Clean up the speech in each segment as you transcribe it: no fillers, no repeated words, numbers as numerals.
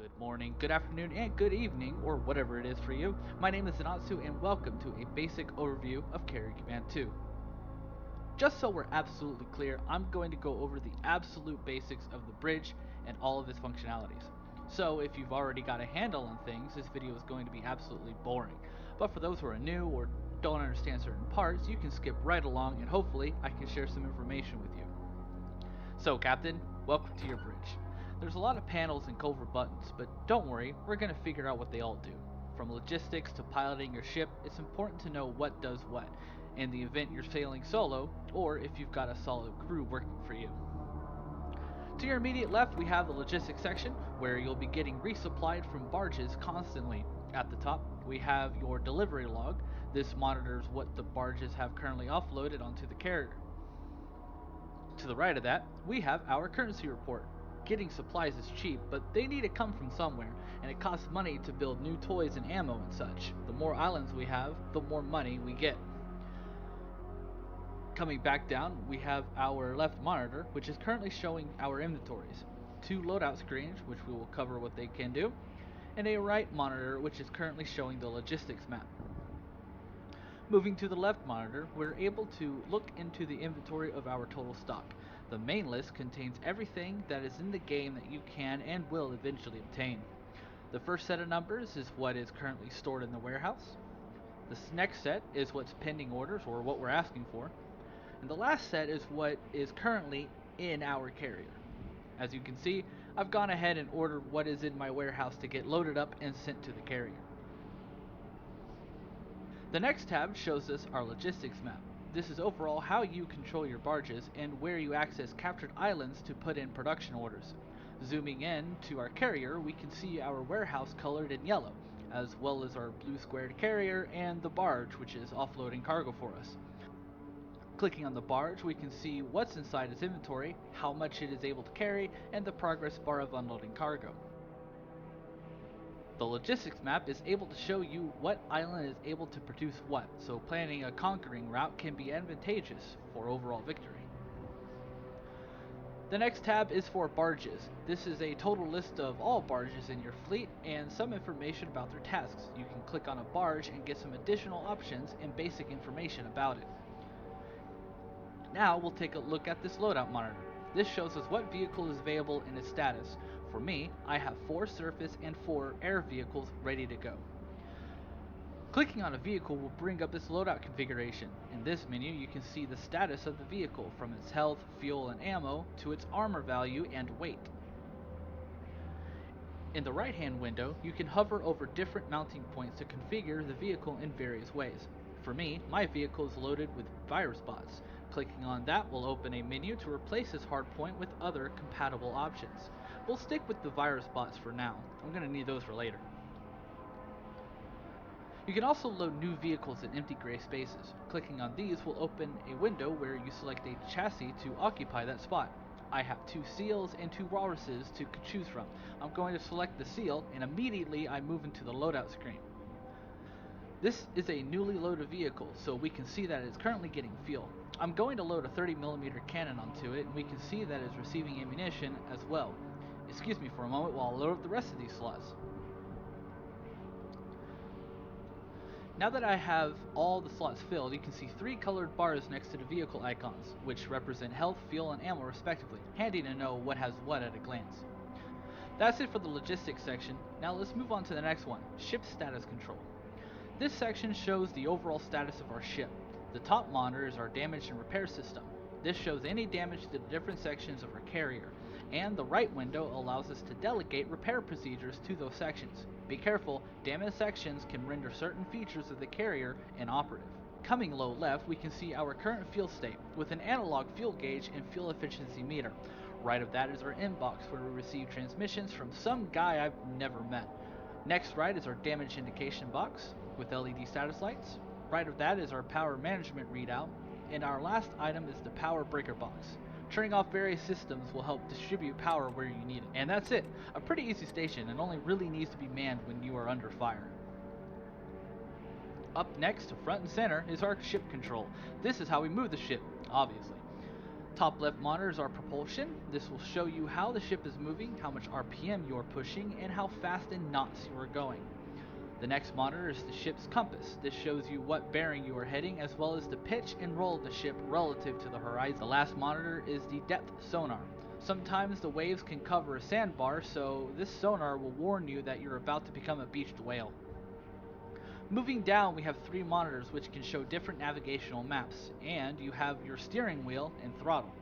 Good morning, good afternoon, and good evening, or whatever it is for you. My name is Zanatsu, and welcome to a basic overview of Carrier Command 2. Just so we're absolutely clear, I'm going to go over the absolute basics of the bridge and all of its functionalities. So if you've already got a handle on things, this video is going to be absolutely boring. But for those who are new or don't understand certain parts, you can skip right along and hopefully I can share some information with you. So Captain, welcome to your bridge. There's a lot of panels and covert buttons, but don't worry, we're going to figure out what they all do. From logistics to piloting your ship, it's important to know what does what, in the event you're sailing solo, or if you've got a solid crew working for you. To your immediate left, we have the logistics section, where you'll be getting resupplied from barges constantly. At the top, we have your delivery log. This monitors what the barges have currently offloaded onto the carrier. To the right of that, we have our currency report. Getting supplies is cheap, but they need to come from somewhere, and it costs money to build new toys and ammo and such. The more islands we have, the more money we get. Coming back down, we have our left monitor, which is currently showing our inventories. Two loadout screens, which we will cover what they can do, and a right monitor, which is currently showing the logistics map. Moving to the left monitor, we're able to look into the inventory of our total stock. The main list contains everything that is in the game that you can and will eventually obtain. The first set of numbers is what is currently stored in the warehouse. The next set is what's pending orders, or what we're asking for. And the last set is what is currently in our carrier. As you can see, I've gone ahead and ordered what is in my warehouse to get loaded up and sent to the carrier. The next tab shows us our logistics map. This is overall how you control your barges and where you access captured islands to put in production orders. Zooming in to our carrier, we can see our warehouse colored in yellow, as well as our blue squared carrier and the barge, which is offloading cargo for us. Clicking on the barge, we can see what's inside its inventory, how much it is able to carry, and the progress bar of unloading cargo. The logistics map is able to show you what island is able to produce what, so planning a conquering route can be advantageous for overall victory. The next tab is for barges. This is a total list of all barges in your fleet and some information about their tasks. You can click on a barge and get some additional options and basic information about it. Now we'll take a look at this loadout monitor. This shows us what vehicle is available and its status. For me, I have 4 surface and 4 air vehicles ready to go. Clicking on a vehicle will bring up this loadout configuration. In this menu, you can see the status of the vehicle, from its health, fuel, and ammo, to its armor value and weight. In the right-hand window, you can hover over different mounting points to configure the vehicle in various ways. For me, my vehicle is loaded with virus bots. Clicking on that will open a menu to replace this hardpoint with other compatible options. We'll stick with the virus bots for now. I'm going to need those for later. You can also load new vehicles in empty gray spaces. Clicking on these will open a window where you select a chassis to occupy that spot. I have 2 seals and 2 walruses to choose from. I'm going to select the seal, and immediately I move into the loadout screen. This is a newly loaded vehicle, so we can see that it's currently getting fuel. I'm going to load a 30mm cannon onto it, and we can see that it's receiving ammunition as well. Excuse me for a moment while I load up the rest of these slots. Now that I have all the slots filled, you can see 3 colored bars next to the vehicle icons, which represent health, fuel, and ammo respectively. Handy to know what has what at a glance. That's it for the logistics section. Now let's move on to the next one, ship status control. This section shows the overall status of our ship. The top monitor is our damage and repair system. This shows any damage to the different sections of our carrier, and the right window allows us to delegate repair procedures to those sections. Be careful, damaged sections can render certain features of the carrier inoperative. Coming low left, we can see our current fuel state, with an analog fuel gauge and fuel efficiency meter. Right of that is our inbox, where we receive transmissions from some guy I've never met. Next right is our damage indication box, with LED status lights. Right of that is our power management readout, and our last item is the power breaker box. Turning off various systems will help distribute power where you need it. And that's it. A pretty easy station, and only really needs to be manned when you are under fire. Up next, front and center, is our ship control. This is how we move the ship, obviously. Top left monitor is our propulsion. This will show you how the ship is moving, how much RPM you are pushing, and how fast in knots you are going. The next monitor is the ship's compass. This shows you what bearing you are heading, as well as the pitch and roll of the ship relative to the horizon. The last monitor is the depth sonar. Sometimes the waves can cover a sandbar, so this sonar will warn you that you're about to become a beached whale. Moving down, we have 3 monitors which can show different navigational maps, and you have your steering wheel and throttle.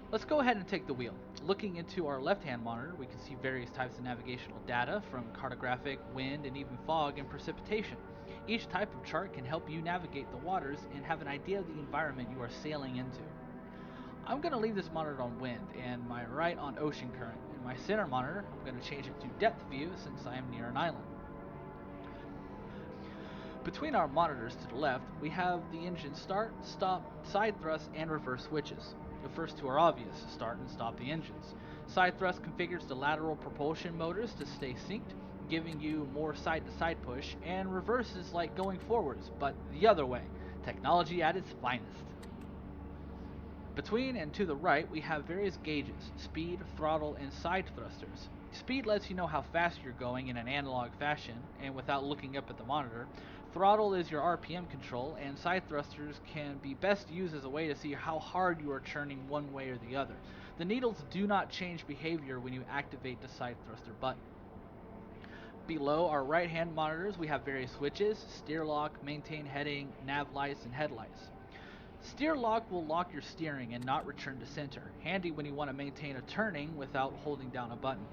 Let's go ahead and take the wheel. Looking into our left-hand monitor, we can see various types of navigational data, from cartographic, wind, and even fog and precipitation. Each type of chart can help you navigate the waters and have an idea of the environment you are sailing into. I'm going to leave this monitor on wind, and my right on ocean current. In my center monitor, I'm going to change it to depth view since I am near an island. Between our monitors to the left, we have the engine start, stop, side thrust, and reverse switches. The first 2 are obvious: start and stop the engines. Side thrust configures the lateral propulsion motors to stay synced, giving you more side-to-side push, and reverse is like going forwards, but the other way. Technology at its finest. Between and to the right, we have various gauges: speed, throttle, and side thrusters. Speed lets you know how fast you're going in an analog fashion, and without looking up at the monitor. Throttle is your RPM control, and side thrusters can be best used as a way to see how hard you are churning one way or the other. The needles do not change behavior when you activate the side thruster button. Below our right hand monitors, we have various switches: steer lock, maintain heading, nav lights, and headlights. Steer lock will lock your steering and not return to center, handy when you want to maintain a turning without holding down a button.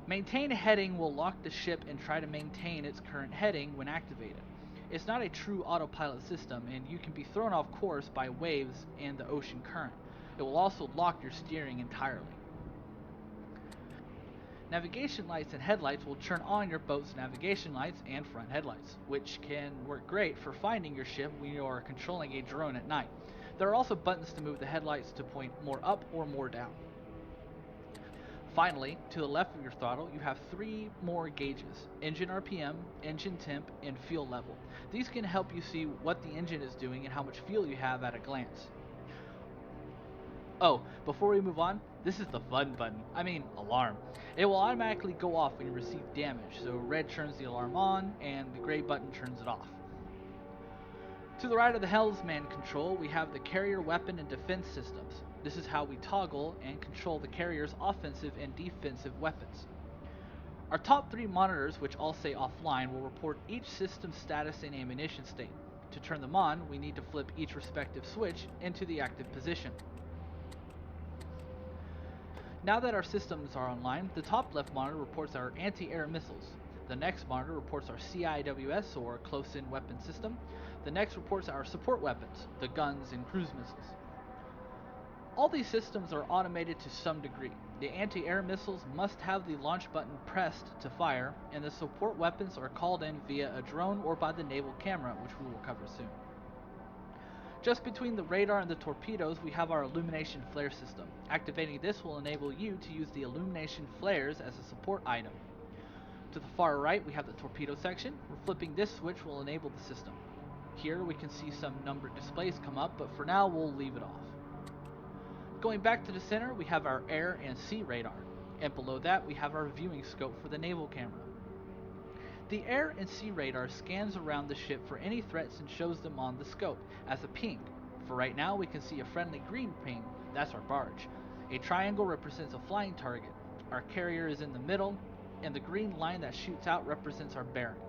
Maintain heading will lock the ship and try to maintain its current heading when activated. It's not a true autopilot system, and you can be thrown off course by waves and the ocean current. It will also lock your steering entirely. Navigation lights and headlights will turn on your boat's navigation lights and front headlights, which can work great for finding your ship when you are controlling a drone at night. There are also buttons to move the headlights to point more up or more down. Finally, to the left of your throttle, you have 3 more gauges: engine RPM, engine temp, and fuel level. These can help you see what the engine is doing and how much fuel you have at a glance. Oh, before we move on, this is the fun button. Alarm. It will automatically go off when you receive damage, so red turns the alarm on and the gray button turns it off. To the right of the helmsman control, we have the carrier weapon and defense systems. This is how we toggle and control the carrier's offensive and defensive weapons. Our top 3 monitors, which all say offline, will report each system status and ammunition state. To turn them on, we need to flip each respective switch into the active position. Now that our systems are online, the top left monitor reports our anti-air missiles. The next monitor reports our CIWS, or close-in weapon system. The next reports our support weapons, the guns and cruise missiles. All these systems are automated to some degree. The anti-air missiles must have the launch button pressed to fire, and the support weapons are called in via a drone or by the naval camera, which we will cover soon. Just between the radar and the torpedoes, we have our illumination flare system. Activating this will enable you to use the illumination flares as a support item. To the far right, we have the torpedo section. Flipping this switch will enable the system. Here we can see some numbered displays come up, but for now we'll leave it off. Going back to the center, we have our air and sea radar, and below that we have our viewing scope for the naval camera. The air and sea radar scans around the ship for any threats and shows them on the scope as a ping. For right now, we can see a friendly green ping. That's our barge. A triangle represents a flying target. Our carrier is in the middle, and the green line that shoots out represents our bearing.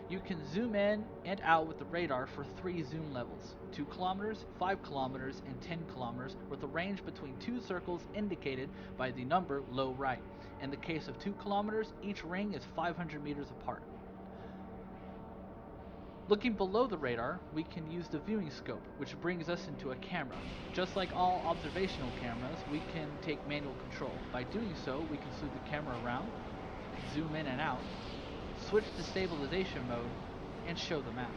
You can zoom in and out with the radar for 3 zoom levels: 2 kilometers, 5 kilometers, and 10 kilometers, with a range between 2 circles indicated by the number low right. In the case of 2 kilometers, each ring is 500 meters apart. Looking below the radar, we can use the viewing scope, which brings us into a camera. Just like all observational cameras, we can take manual control. By doing so, we can slide the camera around, zoom in and out, switch to stabilization mode, and show the map.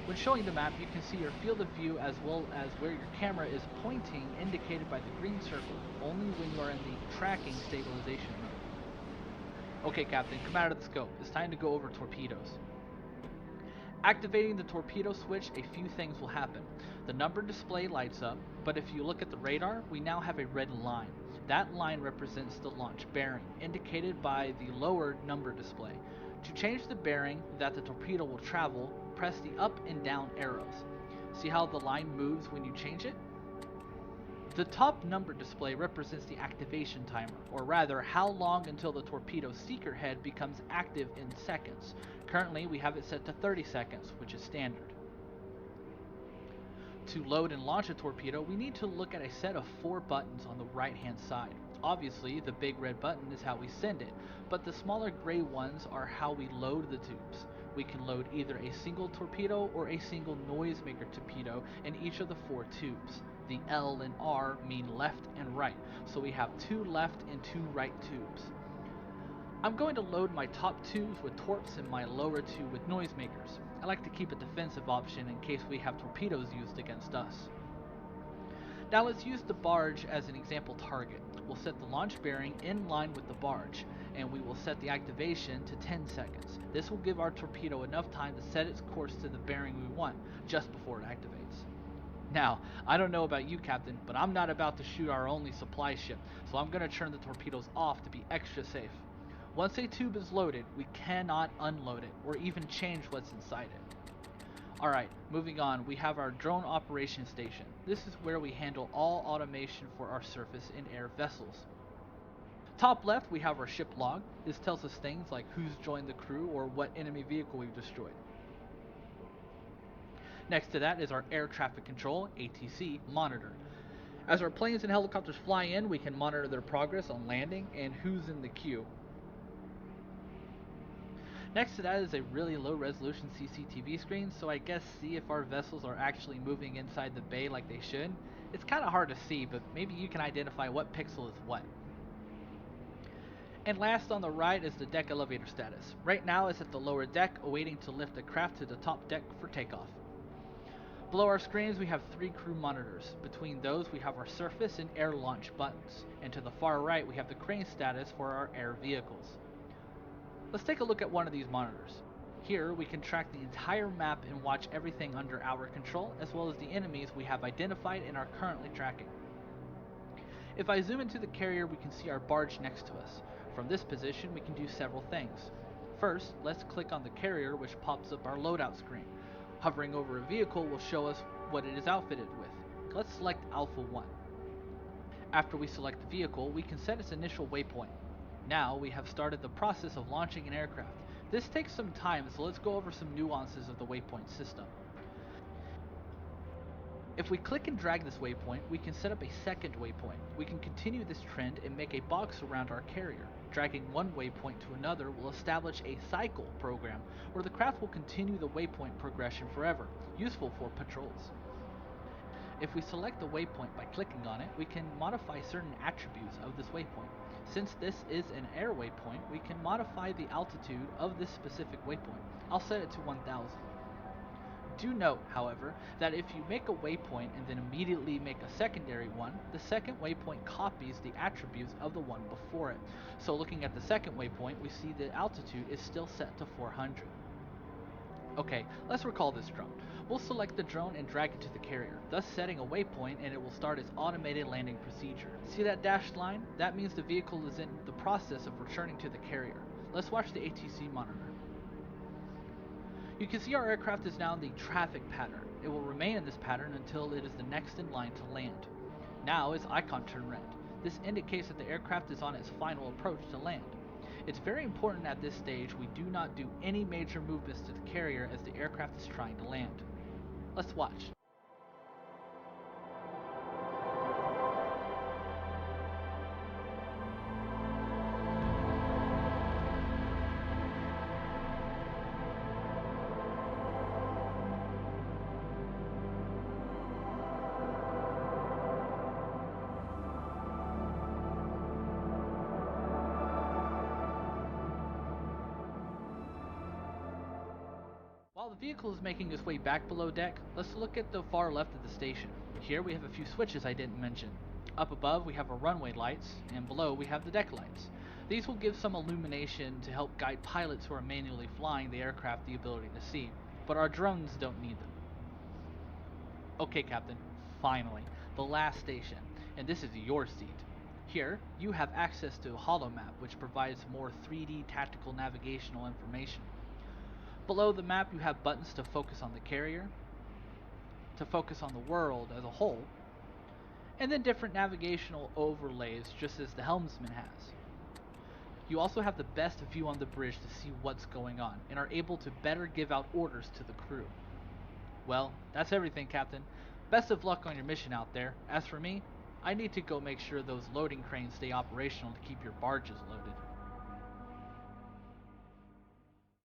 When showing the map, you can see your field of view as well as where your camera is pointing, indicated by the green circle, only when you are in the tracking stabilization mode. Okay, Captain, come out of the scope. It's time to go over torpedoes. Activating the torpedo switch, a few things will happen. The number display lights up, but if you look at the radar, we now have a red line. That line represents the launch bearing, indicated by the lower number display. To change the bearing that the torpedo will travel, press the up and down arrows. See how the line moves when you change it? The top number display represents the activation timer, or rather, how long until the torpedo seeker head becomes active in seconds. Currently, we have it set to 30 seconds, which is standard. To load and launch a torpedo, we need to look at a set of 4 buttons on the right-hand side. Obviously, the big red button is how we send it, but the smaller gray ones are how we load the tubes. We can load either a single torpedo or a single noisemaker torpedo in each of the 4 tubes. The L and R mean left and right, so we have 2 left and 2 right tubes. I'm going to load my top tubes with torps and my lower 2 with noisemakers. I like to keep a defensive option in case we have torpedoes used against us. Now let's use the barge as an example target. We'll set the launch bearing in line with the barge, and we will set the activation to 10 seconds. This will give our torpedo enough time to set its course to the bearing we want, just before it activates. Now, I don't know about you, Captain, but I'm not about to shoot our only supply ship, so I'm going to turn the torpedoes off to be extra safe. Once a tube is loaded, we cannot unload it, or even change what's inside it. Alright, moving on, we have our drone operation station. This is where we handle all automation for our surface and air vessels. Top left, we have our ship log. This tells us things like who's joined the crew or what enemy vehicle we've destroyed. Next to that is our air traffic control, ATC, monitor. As our planes and helicopters fly in, we can monitor their progress on landing and who's in the queue. Next to that is a really low resolution CCTV screen, so I guess see if our vessels are actually moving inside the bay like they should. It's kind of hard to see, but maybe you can identify what pixel is what. And last on the right is the deck elevator status. Right now it's at the lower deck, awaiting to lift the craft to the top deck for takeoff. Below our screens we have 3 crew monitors. Between those we have our surface and air launch buttons, and to the far right we have the crane status for our air vehicles. Let's take a look at one of these monitors. Here we can track the entire map and watch everything under our control, as well as the enemies we have identified and are currently tracking. If I zoom into the carrier, we can see our barge next to us. From this position we can do several things. First, let's click on the carrier, which pops up our loadout screen. Hovering over a vehicle will show us what it is outfitted with. Let's select Alpha 1. After we select the vehicle, we can set its initial waypoint. Now we have started the process of launching an aircraft. This takes some time, so let's go over some nuances of the waypoint system. If we click and drag this waypoint, we can set up a second waypoint. We can continue this trend and make a box around our carrier. Dragging one waypoint to another will establish a cycle program, where the craft will continue the waypoint progression forever, useful for patrols. If we select the waypoint by clicking on it, we can modify certain attributes of this waypoint. Since this is an air waypoint, we can modify the altitude of this specific waypoint. I'll set it to 1000. Do note, however, that if you make a waypoint and then immediately make a secondary one, the second waypoint copies the attributes of the one before it. So looking at the second waypoint, we see the altitude is still set to 400. Okay, let's recall this drone. We'll select the drone and drag it to the carrier, thus setting a waypoint, and it will start its automated landing procedure. See that dashed line? That means the vehicle is in the process of returning to the carrier. Let's watch the ATC monitor. You can see our aircraft is now in the traffic pattern. It will remain in this pattern until it is the next in line to land. Now its icon turned red. This indicates that the aircraft is on its final approach to land. It's very important at this stage we do not do any major movements to the carrier as the aircraft is trying to land. Let's watch. While the vehicle is making its way back below deck, let's look at the far left of the station. Here we have a few switches I didn't mention. Up above we have our runway lights, and below we have the deck lights. These will give some illumination to help guide pilots who are manually flying the aircraft the ability to see. but our drones don't need them. Okay, Captain, finally, the last station, and this is your seat. Here, you have access to a holomap, which provides more 3D tactical navigational information. Below the map, you have buttons to focus on the carrier, to focus on the world as a whole, and then different navigational overlays just as the helmsman has. You also have the best view on the bridge to see what's going on, and are able to better give out orders to the crew. Well, that's everything, Captain. Best of luck on your mission out there. As for me, I need to go make sure those loading cranes stay operational to keep your barges loaded.